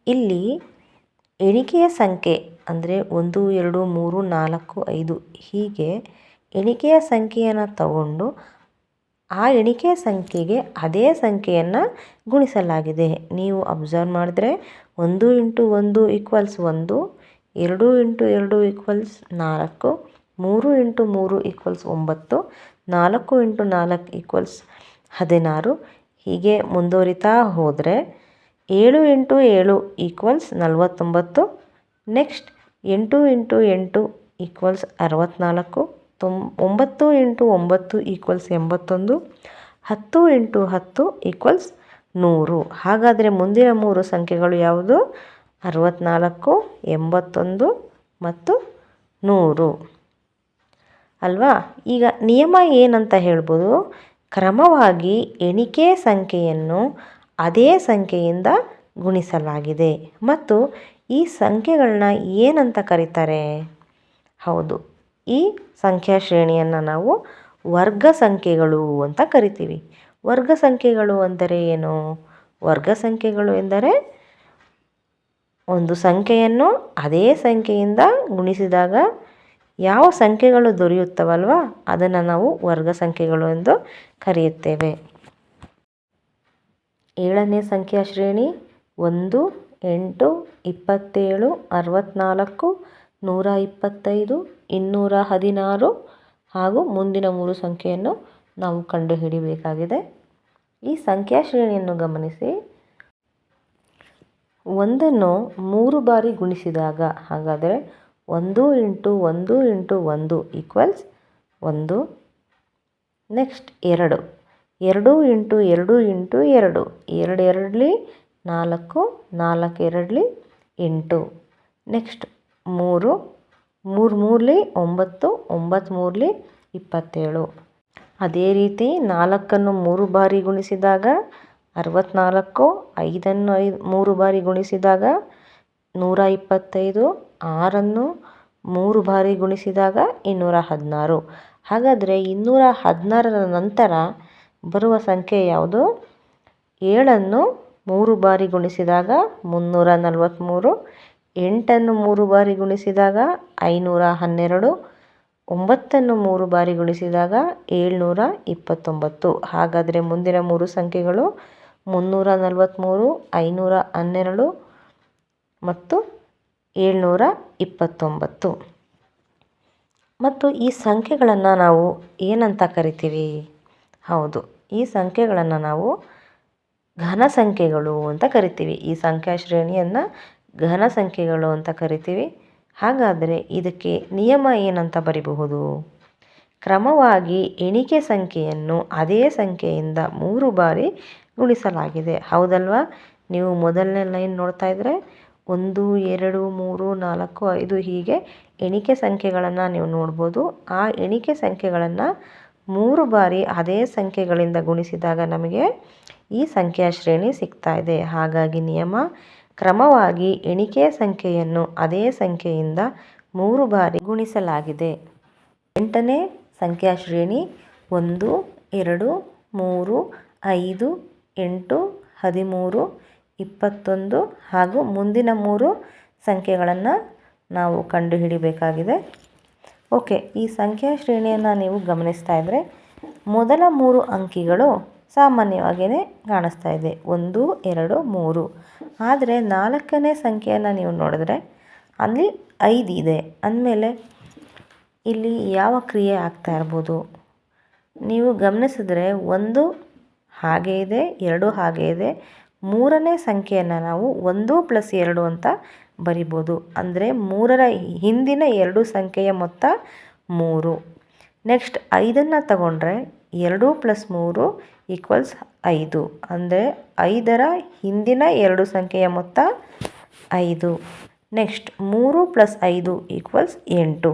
S1: ಇಲ್ಲಿ ಎಣಿಕೆಯ ಸಂಖ್ಯೆ ಅಂದರೆ 1, 2, 3, 4, 5 ಹೀಗೆ ಎಣಿಕೆಯ ಸಂಖ್ಯೆಯನ್ನು ತಗೊಂಡು ಆ ಎಣಿಕೆಯ ಸಂಖ್ಯೆಗೆ ಅದೇ ಸಂಖ್ಯೆಯನ್ನು ಗುಣಿಸಲಾಗಿದೆ. ನೀವು ಅಬ್ಸರ್ವ್ ಮಾಡಿದ್ರೆ 1 × 1 = 1, 2 × 2 = 4, 3 × 3 = 9, 4 × 4 = 16. ಹೀಗೆ ಮುಂದುವರಿತಾ ಹೋದರೆ 7 × 7 = 49. ನೆಕ್ಸ್ಟ್ 8 × 8 = 64. 9 × 9 = 81. 10 × 10 = 100. ಹಾಗಾದರೆ ಮುಂದಿನ 3 ಸಂಖ್ಯೆಗಳು ಯಾವುದು? 64, 81 ಮತ್ತು 100 ಅಲ್ವಾ? ಈಗ ನಿಯಮ ಏನಂತ ಹೇಳ್ಬೋದು? ಕ್ರಮವಾಗಿ ಎಣಿಕೆ ಸಂಖ್ಯೆಯನ್ನು ಅದೇ ಸಂಖ್ಯೆಯಿಂದ ಗುಣಿಸಲಾಗಿದೆ. ಮತ್ತು ಈ ಸಂಖ್ಯೆಗಳನ್ನ ಏನಂತ ಕರೀತಾರೆ? ಹೌದು, ಈ ಸಂಖ್ಯಾ ಶ್ರೇಣಿಯನ್ನು ನಾವು ವರ್ಗ ಸಂಖ್ಯೆಗಳು ಅಂತ ಕರಿತೀವಿ. ವರ್ಗ ಸಂಖ್ಯೆಗಳು ಅಂದರೆ ಏನು? ವರ್ಗ ಸಂಖ್ಯೆಗಳು ಎಂದರೆ ಒಂದು ಸಂಖ್ಯೆಯನ್ನು ಅದೇ ಸಂಖ್ಯೆಯಿಂದ ಗುಣಿಸಿದಾಗ ಯಾವ ಸಂಖ್ಯೆಗಳು ದೊರೆಯುತ್ತವಲ್ವ ಅದನ್ನು ನಾವು ವರ್ಗ ಸಂಖ್ಯೆಗಳು ಎಂದು ಕರೆಯುತ್ತೇವೆ. 7ನೇ ಸಂಖ್ಯಾ ಶ್ರೇಣಿ 1, 8, 27, 64, 125, 216 ಹಾಗೂ ಮುಂದಿನ 3 ಸಂಖ್ಯೆಯನ್ನು ನಾವು ಕಂಡುಹಿಡಿಯಬೇಕಾಗಿದೆ. ಈ ಸಂಖ್ಯಾ ಶ್ರೇಣಿಯನ್ನು ಗಮನಿಸಿ. 1ನ್ನು 3 ಬಾರಿ ಗುಣಿಸಿದಾಗ ಹಾಗಾದರೆ 1 × 1 × 1 = 1. ನೆಕ್ಸ್ಟ್ 2, 2 × 2 × 2, 2 2 4, 4 2 8. ನೆಕ್ಸ್ಟ್ 3, 3 3 9, 9 3 27. ಅದೇ ರೀತಿ 4ನ್ನು 3 ಬಾರಿ ಗುಣಿಸಿದಾಗ 64, 5ನ್ನು 3 ಬಾರಿ ಗುಣಿಸಿದಾಗ 125, 6ನ್ನು 3 ಬಾರಿ ಗುಣಿಸಿದಾಗ 216. ಹಾಗಾದರೆ 216ರ ನಂತರ ಬರುವ ಸಂಖ್ಯೆ ಯಾವುದು? 7ನ್ನು 3 ಬಾರಿ ಗುಣಿಸಿದಾಗ 343, 8ನ್ನು 3 ಬಾರಿ ಗುಣಿಸಿದಾಗ 512, 9ನ್ನು 3 ಬಾರಿ ಗುಣಿಸಿದಾಗ 729. ಹಾಗಾದರೆ ಮುಂದಿನ 3 ಸಂಖ್ಯೆಗಳು 343, 512 ಮತ್ತು 729. ಮತ್ತು ಈ ಸಂಖ್ಯೆಗಳನ್ನು ನಾವು ಏನಂತ ಕರಿತೀವಿ? ಹೌದು, ಈ ಸಂಖ್ಯೆಗಳನ್ನು ನಾವು ಘನ ಸಂಖ್ಯೆಗಳು ಅಂತ ಕರಿತೀವಿ. ಈ ಸಂಖ್ಯಾ ಶ್ರೇಣಿಯನ್ನು ಘನ ಸಂಖ್ಯೆಗಳು ಅಂತ ಕರಿತೀವಿ. ಹಾಗಾದರೆ ಇದಕ್ಕೆ ನಿಯಮ ಏನಂತ ಬರಿಬಹುದು? ಕ್ರಮವಾಗಿ ಎಣಿಕೆ ಸಂಖ್ಯೆಯನ್ನು ಅದೇ ಸಂಖ್ಯೆಯಿಂದ 3 ಬಾರಿ ಗುಣಿಸಲಾಗಿದೆ. ಹೌದಲ್ವಾ? ನೀವು ಮೊದಲನೇ ಲೈನ್ ನೋಡ್ತಾ ಇದ್ದರೆ 1, 2, 3, 4, 5 ಹೀಗೆ ಎಣಿಕೆ ಸಂಖ್ಯೆಗಳನ್ನು ನೀವು ನೋಡ್ಬೋದು. ಆ ಎಣಿಕೆ ಸಂಖ್ಯೆಗಳನ್ನು 3 ಬಾರಿ ಅದೇ ಸಂಖ್ಯೆಗಳಿಂದ ಗುಣಿಸಿದಾಗ ನಮಗೆ ಈ ಸಂಖ್ಯಾ ಶ್ರೇಣಿ ಸಿಗ್ತಾ ಇದೆ. ಹಾಗಾಗಿ ನಿಯಮ ಕ್ರಮವಾಗಿ ಎಣಿಕೆ ಸಂಖ್ಯೆಯನ್ನು ಅದೇ ಸಂಖ್ಯೆಯಿಂದ 3 ಬಾರಿ ಗುಣಿಸಲಾಗಿದೆ. 8ನೇ ಸಂಖ್ಯಾ ಶ್ರೇಣಿ 1, 2, 3, 5, 8, 13, 21 ಹಾಗೂ ಮುಂದಿನ 3 ಸಂಖ್ಯೆಗಳನ್ನು ನಾವು ಕಂಡುಹಿಡಿಯಬೇಕಾಗಿದೆ. ಓಕೆ, ಈ ಸಂಖ್ಯಾ ಶ್ರೇಣಿಯನ್ನು ನೀವು ಗಮನಿಸ್ತಾ ಇದ್ದರೆ ಮೊದಲ 3 ಅಂಕಿಗಳು ಸಾಮಾನ್ಯವಾಗಿಯೇ ಕಾಣಿಸ್ತಾ ಇದೆ, 1, 2, 3. ಆದರೆ 4ನೇ ಸಂಖ್ಯೆಯನ್ನು ನೀವು ನೋಡಿದ್ರೆ ಅಲ್ಲಿ 5 ಇದೆ. ಅಂದಮೇಲೆ ಇಲ್ಲಿ ಯಾವ ಕ್ರಿಯೆ ಆಗ್ತಾ ಇರ್ಬೋದು? ನೀವು ಗಮನಿಸಿದ್ರೆ 1 ಹಾಗೆ ಇದೆ, 2 ಹಾಗೆ ಇದೆ. 3ನೇ ಸಂಖ್ಯೆಯನ್ನು ನಾವು 1 + 2 ಅಂತ ಬರಿಬೋದು. ಅಂದರೆ 3ರ ಹಿಂದಿನ 2 ಸಂಖ್ಯೆಯ ಮೊತ್ತ 3. ನೆಕ್ಸ್ಟ್ 5ನ್ನು ತಗೊಂಡ್ರೆ 2 + 3 = 5. ಅಂದರೆ 5ರ ಹಿಂದಿನ 2 ಸಂಖ್ಯೆಯ ಮೊತ್ತ 5. ನೆಕ್ಸ್ಟ್ 3 + 5 = 8.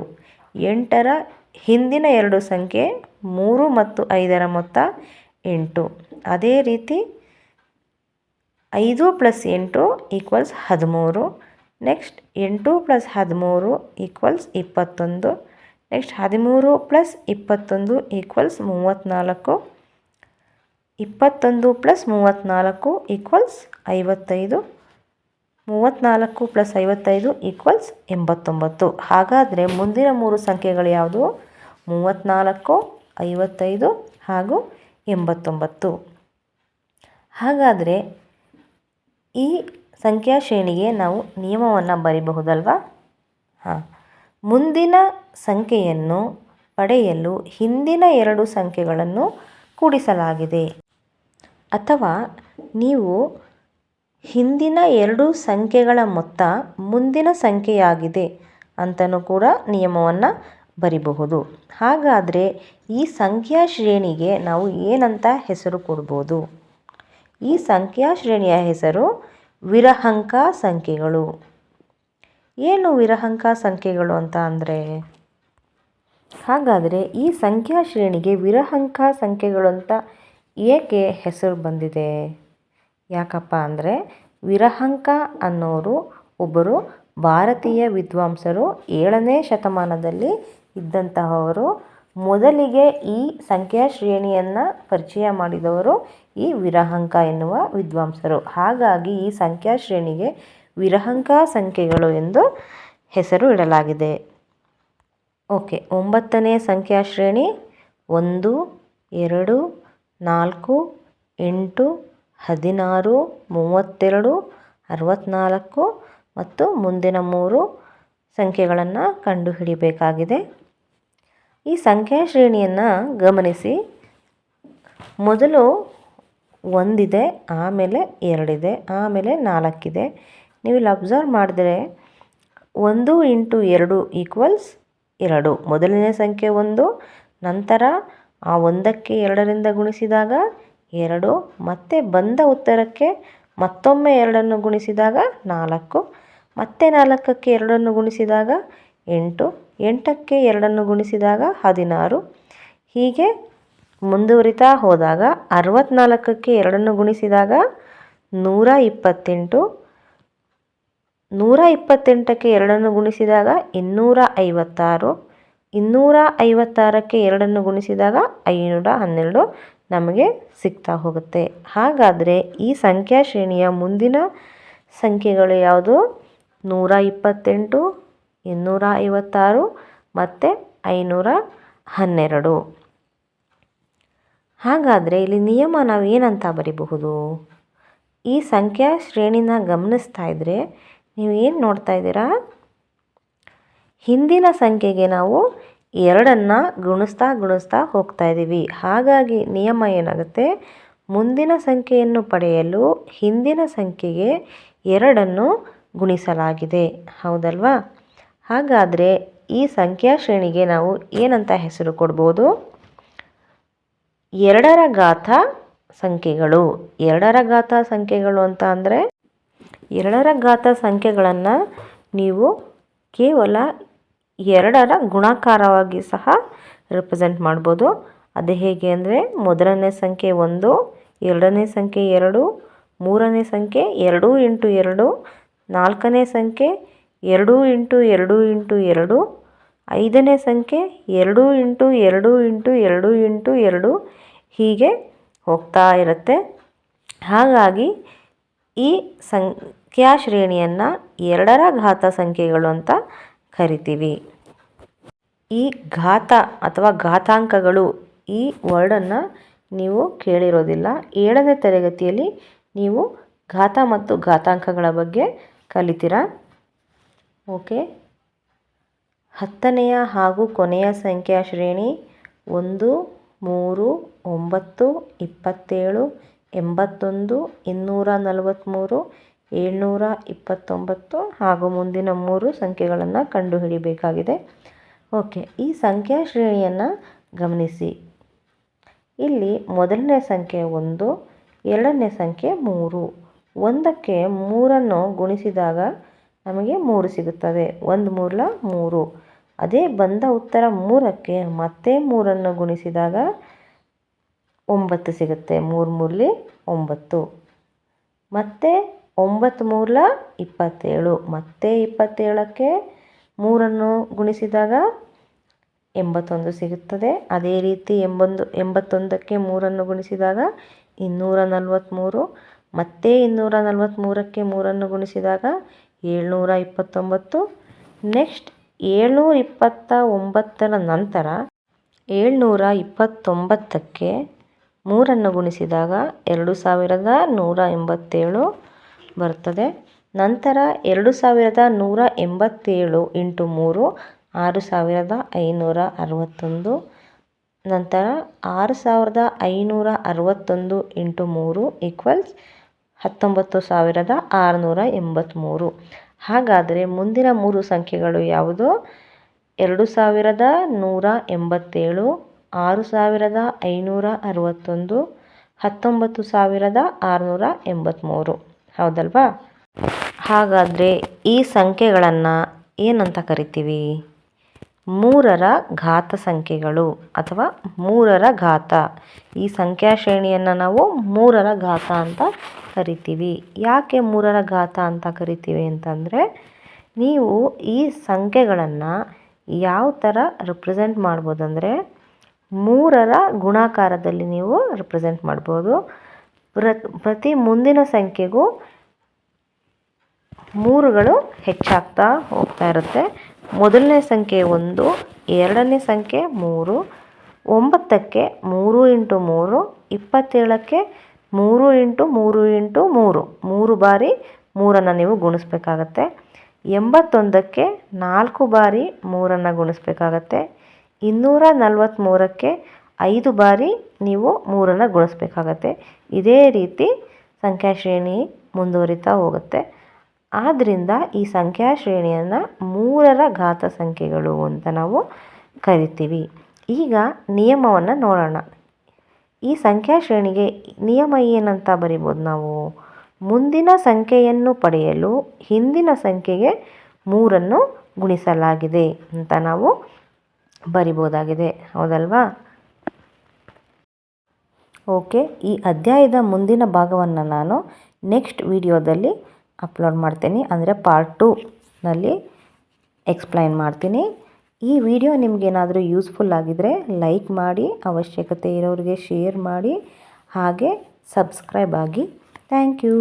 S1: 8ರ ಹಿಂದಿನ 2 ಸಂಖ್ಯೆ 3 ಮತ್ತು 5ರ ಮೊತ್ತ 8. ಅದೇ ರೀತಿ 5 + 8 = 13. ನೆಕ್ಸ್ಟ್ 8 + 13 = 21. ನೆಕ್ಸ್ಟ್ 13 + 21 = 34. 21 + 34 = 55. 34 + 55 = 89. ಹಾಗಾದರೆ ಮುಂದಿನ 3 ಸಂಖ್ಯೆಗಳು ಯಾವುದು? 34, 55 ಹಾಗೂ 89. ಹಾಗಾದರೆ ಈ ಸಂಖ್ಯಾ ಶ್ರೇಣಿಗೆ ನಾವು ನಿಯಮವನ್ನು ಬರೀಬಹುದಲ್ವಾ? ಮುಂದಿನ ಸಂಖ್ಯೆಯನ್ನು ಪಡೆಯಲು ಹಿಂದಿನ 2 ಸಂಖ್ಯೆಗಳನ್ನು ಕೂಡಿಸಲಾಗಿದೆ. ಅಥವಾ ನೀವು ಹಿಂದಿನ 2 ಸಂಖ್ಯೆಗಳ ಮೊತ್ತ ಮುಂದಿನ ಸಂಖ್ಯೆಯಾಗಿದೆ ಅಂತಲೂ ಕೂಡ ನಿಯಮವನ್ನು ಬರಿಬಹುದು. ಹಾಗಾದರೆ ಈ ಸಂಖ್ಯಾ ಶ್ರೇಣಿಗೆ ನಾವು ಏನಂತ ಹೆಸರು ಕೊಡ್ಬೋದು? ಈ ಸಂಖ್ಯಾ ಶ್ರೇಣಿಯ ಹೆಸರು ವಿರಹಂಕ ಸಂಖ್ಯೆಗಳು. ಏನು ವಿರಹಂಕ ಸಂಖ್ಯೆಗಳು ಅಂತ ಅಂದರೆ? ಹಾಗಾದರೆ ಈ ಸಂಖ್ಯಾ ಶ್ರೇಣಿಗೆ ವಿರಹಂಕ ಸಂಖ್ಯೆಗಳು ಅಂತ ಏಕೆ ಹೆಸರು ಬಂದಿದೆ? ಯಾಕಪ್ಪ ಅಂದರೆ ವಿರಹಂಕ ಅನ್ನೋರು ಒಬ್ಬರು ಭಾರತೀಯ ವಿದ್ವಾಂಸರು 7ನೇ ಶತಮಾನದಲ್ಲಿ ಇದ್ದಂತಹವರು. ಮೊದಲಿಗೆ ಈ ಸಂಖ್ಯಾ ಶ್ರೇಣಿಯನ್ನು ಪರಿಚಯ ಮಾಡಿದವರು ಈ ವಿರಹಂಕ ಎನ್ನುವ ವಿದ್ವಾಂಸರು. ಹಾಗಾಗಿ ಈ ಸಂಖ್ಯಾ ಶ್ರೇಣಿಗೆ ವಿರಹಂಕ ಸಂಖ್ಯೆಗಳು ಎಂದು ಹೆಸರು ಇಡಲಾಗಿದೆ. ಓಕೆ, 9ನೇ ಸಂಖ್ಯಾ ಶ್ರೇಣಿ 1, 2, 4, 8, 16, 32, 64 ಮತ್ತು ಮುಂದಿನ 3 ಸಂಖ್ಯೆಗಳನ್ನು ಕಂಡುಹಿಡಿಯಬೇಕಾಗಿದೆ. ಈ ಸಂಖ್ಯಾ ಶ್ರೇಣಿಯನ್ನು ಗಮನಿಸಿ. ಮೊದಲು 1 ಇದೆ, ಆಮೇಲೆ 2 ಇದೆ, ಆಮೇಲೆ 4 ಇದೆ. ನೀವು ಇಲ್ಲಿ ಅಬ್ಸರ್ವ್ ಮಾಡಿದ್ರೆ 1 × 2 = 2. ಮೊದಲನೇ ಸಂಖ್ಯೆ 1, ನಂತರ ಆ 1ಕ್ಕೆ 2ರಿಂದ ಗುಣಿಸಿದಾಗ 2, ಮತ್ತೆ ಬಂದ ಉತ್ತರಕ್ಕೆ ಮತ್ತೊಮ್ಮೆ 2ಅನ್ನು ಗುಣಿಸಿದಾಗ 4, ಮತ್ತೆ 4ಕ್ಕೆ 2ಅನ್ನು ಗುಣಿಸಿದಾಗ 8, 8ಕ್ಕೆ 2ಅನ್ನು ಗುಣಿಸಿದಾಗ 16. ಹೀಗೆ ಮುಂದುವರಿತಾ ಹೋದಾಗ 64ಕ್ಕೆ 2ಅನ್ನು ಗುಣಿಸಿದಾಗ 128, 128ಕ್ಕೆ 2ಅನ್ನು ಗುಣಿಸಿದಾಗ 256, 256ಕ್ಕೆ 2ಅನ್ನು ಗುಣಿಸಿದಾಗ 512 ನಮಗೆ ಸಿಗ್ತಾ ಹೋಗುತ್ತೆ. ಹಾಗಾದರೆ ಈ ಸಂಖ್ಯಾ ಶ್ರೇಣಿಯ ಮುಂದಿನ ಸಂಖ್ಯೆಗಳು ಯಾವುದು? 128, 256 ಮತ್ತು 512. ಹಾಗಾದರೆ ಇಲ್ಲಿ ನಿಯಮ ನಾವು ಏನಂತ ಬರಿಬಹುದು? ಈ ಸಂಖ್ಯಾ ಶ್ರೇಣಿನ ಗಮನಿಸ್ತಾ ಇದ್ದರೆ ನೀವು ಏನು ನೋಡ್ತಾ ಇದ್ದೀರಾ? ಹಿಂದಿನ ಸಂಖ್ಯೆಗೆ ನಾವು 2ಅನ್ನು ಗುಣಿಸ್ತಾ ಹೋಗ್ತಾ ಇದ್ದೀವಿ. ಹಾಗಾಗಿ ನಿಯಮ ಏನಾಗುತ್ತೆ? ಮುಂದಿನ ಸಂಖ್ಯೆಯನ್ನು ಪಡೆಯಲು ಹಿಂದಿನ ಸಂಖ್ಯೆಗೆ 2ಅನ್ನು ಗುಣಿಸಲಾಗಿದೆ. ಹೌದಲ್ವಾ? ಹಾಗಾದರೆ ಈ ಸಂಖ್ಯಾ ಶ್ರೇಣಿಗೆ ನಾವು ಏನಂತ ಹೆಸರು ಕೊಡ್ಬೋದು? 2ರ ಘಾತ ಸಂಖ್ಯೆಗಳು. 2ರ ಘಾತ ಸಂಖ್ಯೆಗಳು ಅಂತ ಅಂದರೆ 2ರ ಘಾತ ಸಂಖ್ಯೆಗಳನ್ನು ನೀವು ಕೇವಲ 2ರ ಗುಣಾಕಾರವಾಗಿ ಸಹ ರೆಪ್ರೆಸೆಂಟ್ ಮಾಡ್ಬೋದು. ಅದು ಹೇಗೆ ಅಂದರೆ ಮೊದಲನೇ ಸಂಖ್ಯೆ 1, ಎರಡನೇ ಸಂಖ್ಯೆ 2, ಮೂರನೇ ಸಂಖ್ಯೆ 2 × 2, ನಾಲ್ಕನೇ ಸಂಖ್ಯೆ 2 × 2 × 2, ಐದನೇ ಸಂಖ್ಯೆ 2 × 2 × 2 × 2 ಹೀಗೆ ಹೋಗ್ತಾ ಇರುತ್ತೆ. ಹಾಗಾಗಿ ಈ ಸಂಖ್ಯಾ ಶ್ರೇಣಿಯನ್ನು 2ರ ಘಾತ ಸಂಖ್ಯೆಗಳು ಅಂತ ಕರಿತೀವಿ. ಈ ಘಾತ ಅಥವಾ ಘಾತಾಂಕಗಳು ಈ ವರ್ಡನ್ನು ನೀವು ಕೇಳಿರೋದಿಲ್ಲ. 7ನೇ ತರಗತಿಯಲ್ಲಿ ನೀವು ಘಾತ ಮತ್ತು ಘಾತಾಂಕಗಳ ಬಗ್ಗೆ ಕಲಿತೀರಾ. ಓಕೆ. 10ನೆಯ ಹಾಗೂ ಕೊನೆಯ ಸಂಖ್ಯಾ ಶ್ರೇಣಿ 1, 3, 9, 27, 81, 243, 729 ಹಾಗೂ ಮುಂದಿನ 3 ಸಂಖ್ಯೆಗಳನ್ನು ಕಂಡುಹಿಡಿಯಬೇಕಾಗಿದೆ. ಓಕೆ, ಈ ಸಂಖ್ಯಾ ಶ್ರೇಣಿಯನ್ನು ಗಮನಿಸಿ. ಇಲ್ಲಿ ಮೊದಲನೇ ಸಂಖ್ಯೆ 1, ಎರಡನೇ ಸಂಖ್ಯೆ 3. 1ಕ್ಕೆ 3ಅನ್ನು ಗುಣಿಸಿದಾಗ ನಮಗೆ 3 ಸಿಗುತ್ತದೆ. 1 3 3. ಅದೇ ಬಂದ ಉತ್ತರ 3ಕ್ಕೆ ಮತ್ತೆ 3ಅನ್ನು ಗುಣಿಸಿದಾಗ 9 ಸಿಗುತ್ತೆ. 3 3 9. ಮತ್ತೆ 9 3 27. ಮತ್ತೆ 27ಕ್ಕೆ 3ಅನ್ನು ಗುಣಿಸಿದಾಗ 81 ಸಿಗುತ್ತದೆ. ಅದೇ ರೀತಿ 81ಕ್ಕೆ 3ಅನ್ನು ಗುಣಿಸಿದಾಗ 243. ಮತ್ತೆ 243ಕ್ಕೆ 3ಅನ್ನು ಗುಣಿಸಿದಾಗ 729. ನೆಕ್ಸ್ಟ್ 729ರ ನಂತರ 729ಕ್ಕೆ 3ಅನ್ನು ಗುಣಿಸಿದಾಗ 2187 ಬರ್ತದೆ. ನಂತರ 2187 × 3 6561. ನಂತರ 6561 × 3 = 19683. ಹಾಗಾದರೆ ಮುಂದಿನ 3 ಸಂಖ್ಯೆಗಳು ಯಾವುದು? 2187, 6561, 19683. ಹೌದಲ್ವಾ? ಹಾಗಾದರೆ ಈ ಸಂಖ್ಯೆಗಳನ್ನು ಏನಂತ ಕರಿತೀವಿ? 3ರ ಘಾತ ಸಂಖ್ಯೆಗಳು ಅಥವಾ 3ರ ಘಾತ. ಈ ಸಂಖ್ಯಾ ಶ್ರೇಣಿಯನ್ನು ನಾವು 3ರ ಘಾತ ಅಂತ ಕರಿತೀವಿ. ಯಾಕೆ 3ರ ಘಾತ ಅಂತ ಕರಿತೀವಿ ಅಂತಂದರೆ, ನೀವು ಈ ಸಂಖ್ಯೆಗಳನ್ನು ಯಾವ ಥರ ರಿಪ್ರೆಸೆಂಟ್ ಮಾಡ್ಬೋದಂದರೆ 3ರ ಗುಣಾಕಾರದಲ್ಲಿ ನೀವು ರಿಪ್ರೆಸೆಂಟ್ ಮಾಡ್ಬೋದು. ಪ್ರತಿ ಮುಂದಿನ ಸಂಖ್ಯೆಗೂ 3ಗಳು ಹೆಚ್ಚಾಗ್ತಾ ಹೋಗ್ತಾ ಇರುತ್ತೆ. ಮೊದಲನೇ ಸಂಖ್ಯೆ 1, ಎರಡನೇ ಸಂಖ್ಯೆ 3, 9ಕ್ಕೆ 3 × 3, 27ಕ್ಕೆ 3 × 3 × 3, 3 ಬಾರಿ 3ಅನ್ನು ನೀವು ಗುಣಿಸ್ಬೇಕಾಗತ್ತೆ. 81ಕ್ಕೆ 4 ಬಾರಿ 3ಅನ್ನು ಗುಣಿಸ್ಬೇಕಾಗತ್ತೆ. 243ಕ್ಕೆ 5 ಬಾರಿ ನೀವು 3ಅನ್ನು ಗುಣಿಸ್ಬೇಕಾಗತ್ತೆ. ಇದೇ ರೀತಿ ಸಂಖ್ಯಾ ಶ್ರೇಣಿ ಮುಂದುವರಿತಾ ಹೋಗುತ್ತೆ. ಆದ್ದರಿಂದ ಈ ಸಂಖ್ಯಾ ಶ್ರೇಣಿಯನ್ನು 3ರ ಘಾತ ಸಂಖ್ಯೆಗಳು ಅಂತ ನಾವು ಕರಿತೀವಿ. ಈಗ ನಿಯಮವನ್ನು ನೋಡೋಣ. ಈ ಸಂಖ್ಯಾ ಶ್ರೇಣಿಗೆ ನಿಯಮ ಏನಂತ ಬರಿಬೋದು ನಾವು? ಮುಂದಿನ ಸಂಖ್ಯೆಯನ್ನು ಪಡೆಯಲು ಹಿಂದಿನ ಸಂಖ್ಯೆಗೆ 3ಅನ್ನು ಗುಣಿಸಲಾಗಿದೆ ಅಂತ ನಾವು ಬರಿಬೋದಾಗಿದೆ. ಹೌದಲ್ವಾ? ಓಕೆ, ಈ ಅಧ್ಯಾಯದ ಮುಂದಿನ ಭಾಗವನ್ನು ನಾನು ನೆಕ್ಸ್ಟ್ ವಿಡಿಯೋದಲ್ಲಿ ಅಪ್ಲೋಡ್ ಮಾಡ್ತೀನಿ. ಅಂದರೆ ಪಾರ್ಟ್ 2ನಲ್ಲಿ ಎಕ್ಸ್ಪ್ಲೈನ್ ಮಾಡ್ತೀನಿ. ಈ ವಿಡಿಯೋ ನಿಮಗೇನಾದರೂ ಯೂಸ್ಫುಲ್ ಆಗಿದ್ದರೆ ಲೈಕ್ ಮಾಡಿ, ಅವಶ್ಯಕತೆ ಇರೋರಿಗೆ ಶೇರ್ ಮಾಡಿ, ಹಾಗೆ ಸಬ್ಸ್ಕ್ರೈಬ್ ಆಗಿ. Thank you.